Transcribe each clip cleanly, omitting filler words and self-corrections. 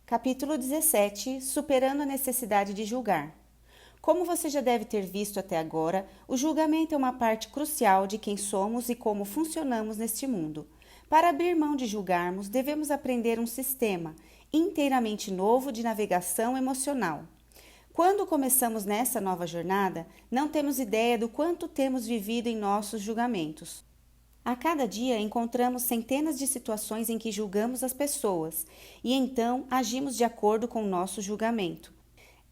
Capítulo 17. Superando a necessidade de julgar. Como você já deve ter visto até agora, o julgamento é uma parte crucial de quem somos e como funcionamos neste mundo. Para abrir mão de julgarmos, devemos aprender um sistema inteiramente novo de navegação emocional. Quando começamos nessa nova jornada, não temos ideia do quanto temos vivido em nossos julgamentos. A cada dia encontramos centenas de situações em que julgamos as pessoas e então agimos de acordo com o nosso julgamento.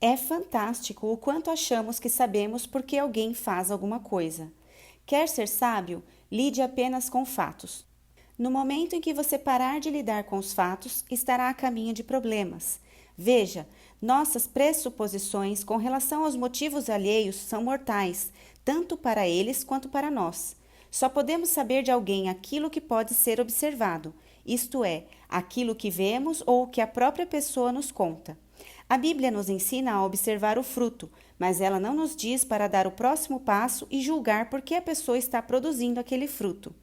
É fantástico o quanto achamos que sabemos porque alguém faz alguma coisa. Quer ser sábio? Lide apenas com fatos. No momento em que você parar de lidar com os fatos, estará a caminho de problemas. Veja, nossas pressuposições com relação aos motivos alheios são mortais, tanto para eles quanto para nós. Só podemos saber de alguém aquilo que pode ser observado, isto é, aquilo que vemos ou o que a própria pessoa nos conta. A Bíblia nos ensina a observar o fruto, mas ela não nos diz para dar o próximo passo e julgar por que a pessoa está produzindo aquele fruto.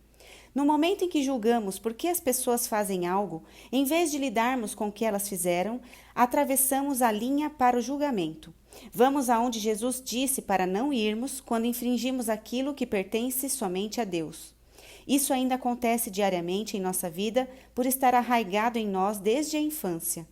No momento em que julgamos por que as pessoas fazem algo, em vez de lidarmos com o que elas fizeram, atravessamos a linha para o julgamento. Vamos aonde Jesus disse para não irmos quando infringimos aquilo que pertence somente a Deus. Isso ainda acontece diariamente em nossa vida por estar arraigado em nós desde a infância.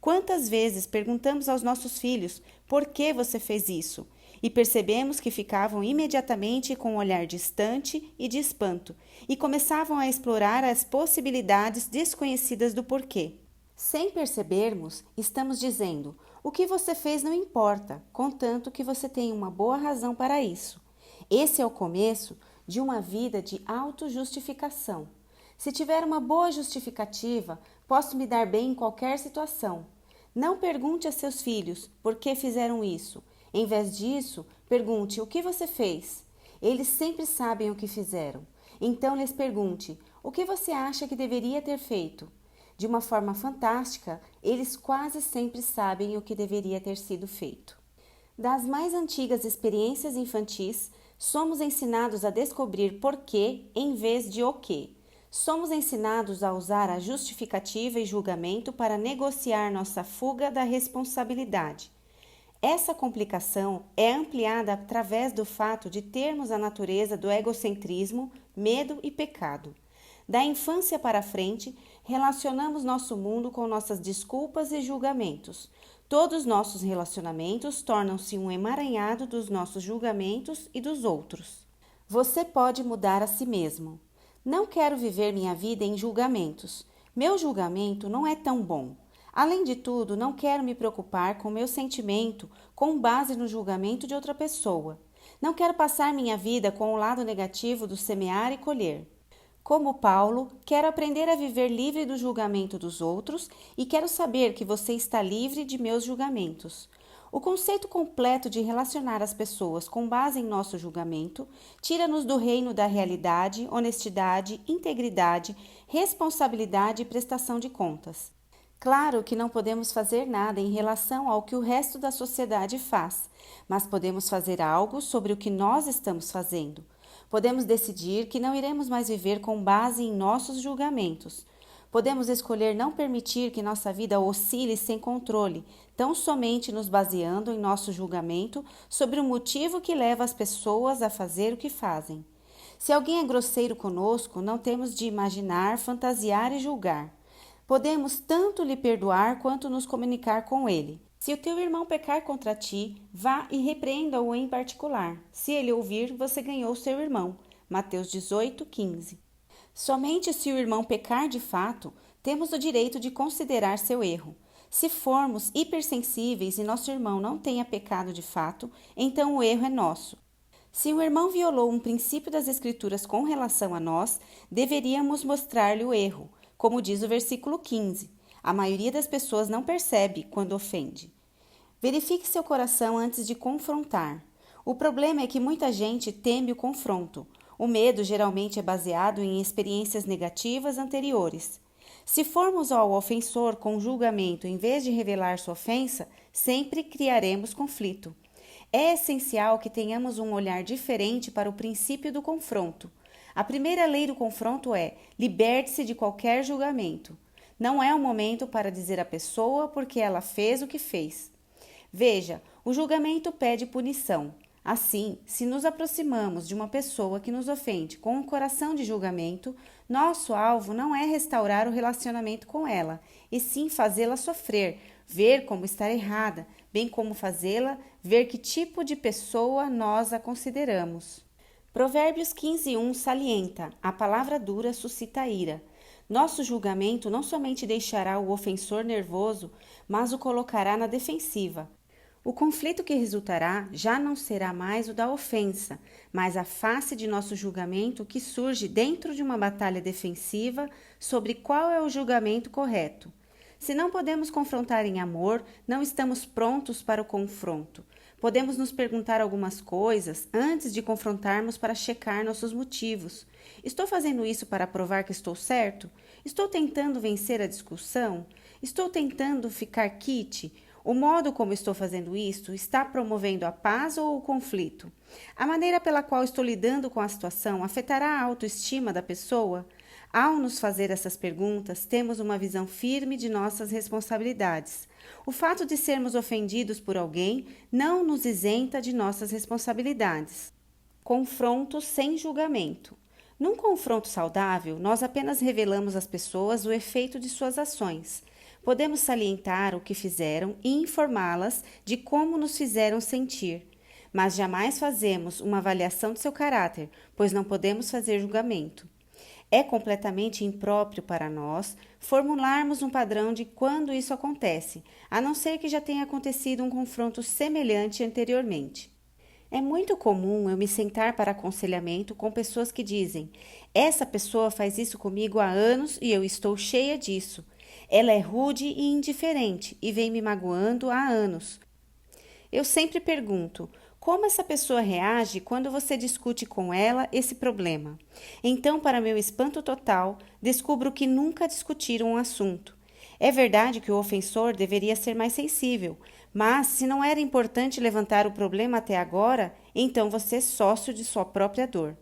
Quantas vezes perguntamos aos nossos filhos por que você fez isso? E percebemos que ficavam imediatamente com um olhar distante e de espanto, e começavam a explorar as possibilidades desconhecidas do porquê. Sem percebermos, estamos dizendo: o que você fez não importa, contanto que você tenha uma boa razão para isso. Esse é o começo de uma vida de autojustificação. Se tiver uma boa justificativa, posso me dar bem em qualquer situação. Não pergunte a seus filhos por que fizeram isso. Em vez disso, pergunte o que você fez. Eles sempre sabem o que fizeram. Então lhes pergunte: o que você acha que deveria ter feito? De uma forma fantástica, eles quase sempre sabem o que deveria ter sido feito. Das mais antigas experiências infantis, somos ensinados a descobrir porquê em vez de o quê. Somos ensinados a usar a justificativa e julgamento para negociar nossa fuga da responsabilidade. Essa complicação é ampliada através do fato de termos a natureza do egocentrismo, medo e pecado. Da infância para frente, relacionamos nosso mundo com nossas desculpas e julgamentos. Todos nossos relacionamentos tornam-se um emaranhado dos nossos julgamentos e dos outros. Você pode mudar a si mesmo. Não quero viver minha vida em julgamentos. Meu julgamento não é tão bom. Além de tudo, não quero me preocupar com meu sentimento com base no julgamento de outra pessoa. Não quero passar minha vida com o lado negativo do semear e colher. Como Paulo, quero aprender a viver livre do julgamento dos outros e quero saber que você está livre de meus julgamentos. O conceito completo de relacionar as pessoas com base em nosso julgamento tira-nos do reino da realidade, honestidade, integridade, responsabilidade e prestação de contas. Claro que não podemos fazer nada em relação ao que o resto da sociedade faz, mas podemos fazer algo sobre o que nós estamos fazendo. Podemos decidir que não iremos mais viver com base em nossos julgamentos. Podemos escolher não permitir que nossa vida oscile sem controle, tão somente nos baseando em nosso julgamento sobre o motivo que leva as pessoas a fazer o que fazem. Se alguém é grosseiro conosco, não temos de imaginar, fantasiar e julgar. Podemos tanto lhe perdoar quanto nos comunicar com ele. Se o teu irmão pecar contra ti, vá e repreenda-o em particular. Se ele ouvir, você ganhou seu irmão. Mateus 18:15. Somente se o irmão pecar de fato, temos o direito de considerar seu erro. Se formos hipersensíveis e nosso irmão não tenha pecado de fato, então o erro é nosso. Se o irmão violou um princípio das Escrituras com relação a nós, deveríamos mostrar-lhe o erro, como diz o versículo 15. A maioria das pessoas não percebe quando ofende. Verifique seu coração antes de confrontar. O problema é que muita gente teme o confronto. O medo geralmente é baseado em experiências negativas anteriores. Se formos ao ofensor com julgamento em vez de revelar sua ofensa, sempre criaremos conflito. É essencial que tenhamos um olhar diferente para o princípio do confronto. A primeira lei do confronto é: liberte-se de qualquer julgamento. Não é o momento para dizer à pessoa porque ela fez o que fez. Veja, o julgamento pede punição. Assim, se nos aproximamos de uma pessoa que nos ofende com um coração de julgamento, nosso alvo não é restaurar o relacionamento com ela, e sim fazê-la sofrer, ver como está errada, bem como fazê-la ver que tipo de pessoa nós a consideramos. Provérbios 15:1 salienta: a palavra dura suscita ira. Nosso julgamento não somente deixará o ofensor nervoso, mas o colocará na defensiva. O conflito que resultará já não será mais o da ofensa, mas a face de nosso julgamento que surge dentro de uma batalha defensiva sobre qual é o julgamento correto. Se não podemos confrontar em amor, não estamos prontos para o confronto. Podemos nos perguntar algumas coisas antes de confrontarmos para checar nossos motivos. Estou fazendo isso para provar que estou certo? Estou tentando vencer a discussão? Estou tentando ficar quite? O modo como estou fazendo isto está promovendo a paz ou o conflito? A maneira pela qual estou lidando com a situação afetará a autoestima da pessoa? Ao nos fazer essas perguntas, temos uma visão firme de nossas responsabilidades. O fato de sermos ofendidos por alguém não nos isenta de nossas responsabilidades. Confronto sem julgamento. Num confronto saudável, nós apenas revelamos às pessoas o efeito de suas ações. Podemos salientar o que fizeram e informá-las de como nos fizeram sentir, mas jamais fazemos uma avaliação de seu caráter, pois não podemos fazer julgamento. É completamente impróprio para nós formularmos um padrão de quando isso acontece, a não ser que já tenha acontecido um confronto semelhante anteriormente. É muito comum eu me sentar para aconselhamento com pessoas que dizem: essa pessoa faz isso comigo há anos e eu estou cheia disso. Ela é rude e indiferente e vem me magoando há anos. Eu sempre pergunto: como essa pessoa reage quando você discute com ela esse problema? Então, para meu espanto total, descubro que nunca discutiram um assunto. É verdade que o ofensor deveria ser mais sensível, mas se não era importante levantar o problema até agora, então você é sócio de sua própria dor.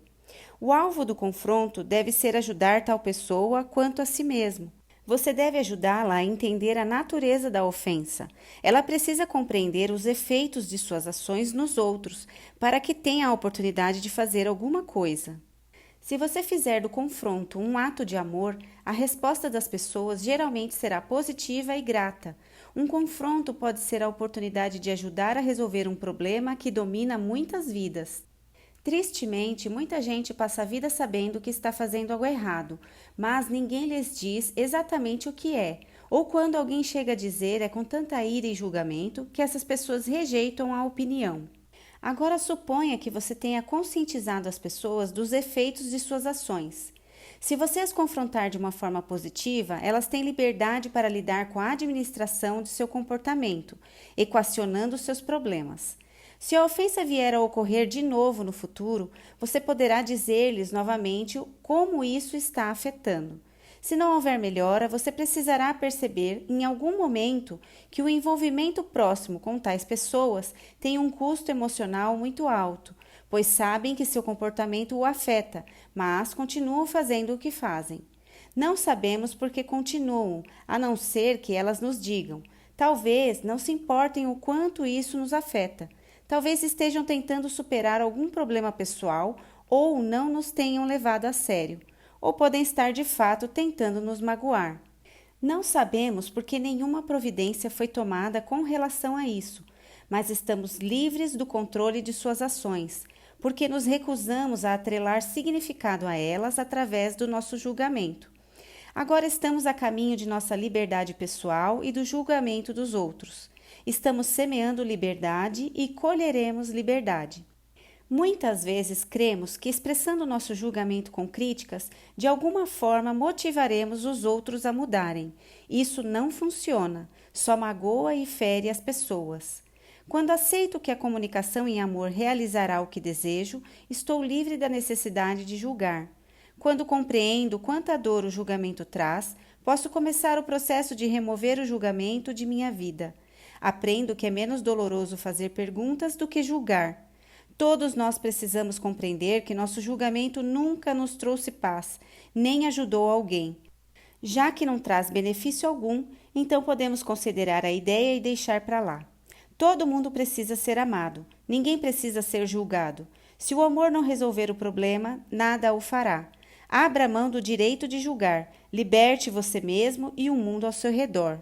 O alvo do confronto deve ser ajudar tal pessoa quanto a si mesmo. Você deve ajudá-la a entender a natureza da ofensa. Ela precisa compreender os efeitos de suas ações nos outros, para que tenha a oportunidade de fazer alguma coisa. Se você fizer do confronto um ato de amor, a resposta das pessoas geralmente será positiva e grata. Um confronto pode ser a oportunidade de ajudar a resolver um problema que domina muitas vidas. Tristemente, muita gente passa a vida sabendo que está fazendo algo errado, mas ninguém lhes diz exatamente o que é, ou quando alguém chega a dizer é com tanta ira e julgamento que essas pessoas rejeitam a opinião. Agora suponha que você tenha conscientizado as pessoas dos efeitos de suas ações. Se você as confrontar de uma forma positiva, elas têm liberdade para lidar com a administração de seu comportamento, equacionando seus problemas. Se a ofensa vier a ocorrer de novo no futuro, você poderá dizer-lhes novamente como isso está afetando. Se não houver melhora, você precisará perceber em algum momento que o envolvimento próximo com tais pessoas tem um custo emocional muito alto, pois sabem que seu comportamento o afeta, mas continuam fazendo o que fazem. Não sabemos por que continuam, a não ser que elas nos digam. Talvez não se importem o quanto isso nos afeta. Talvez estejam tentando superar algum problema pessoal ou não nos tenham levado a sério, ou podem estar de fato tentando nos magoar. Não sabemos porque nenhuma providência foi tomada com relação a isso, mas estamos livres do controle de suas ações, porque nos recusamos a atrelar significado a elas através do nosso julgamento. Agora estamos a caminho de nossa liberdade pessoal e do julgamento dos outros. Estamos semeando liberdade e colheremos liberdade. Muitas vezes cremos que expressando nosso julgamento com críticas, de alguma forma motivaremos os outros a mudarem. Isso não funciona, só magoa e fere as pessoas. Quando aceito que a comunicação em amor realizará o que desejo, estou livre da necessidade de julgar. Quando compreendo quanta dor o julgamento traz, posso começar o processo de remover o julgamento de minha vida. Aprendo que é menos doloroso fazer perguntas do que julgar. Todos nós precisamos compreender que nosso julgamento nunca nos trouxe paz, nem ajudou alguém. Já que não traz benefício algum, então podemos considerar a ideia e deixar para lá. Todo mundo precisa ser amado, ninguém precisa ser julgado. Se o amor não resolver o problema, nada o fará. Abra mão do direito de julgar, liberte você mesmo e o mundo ao seu redor.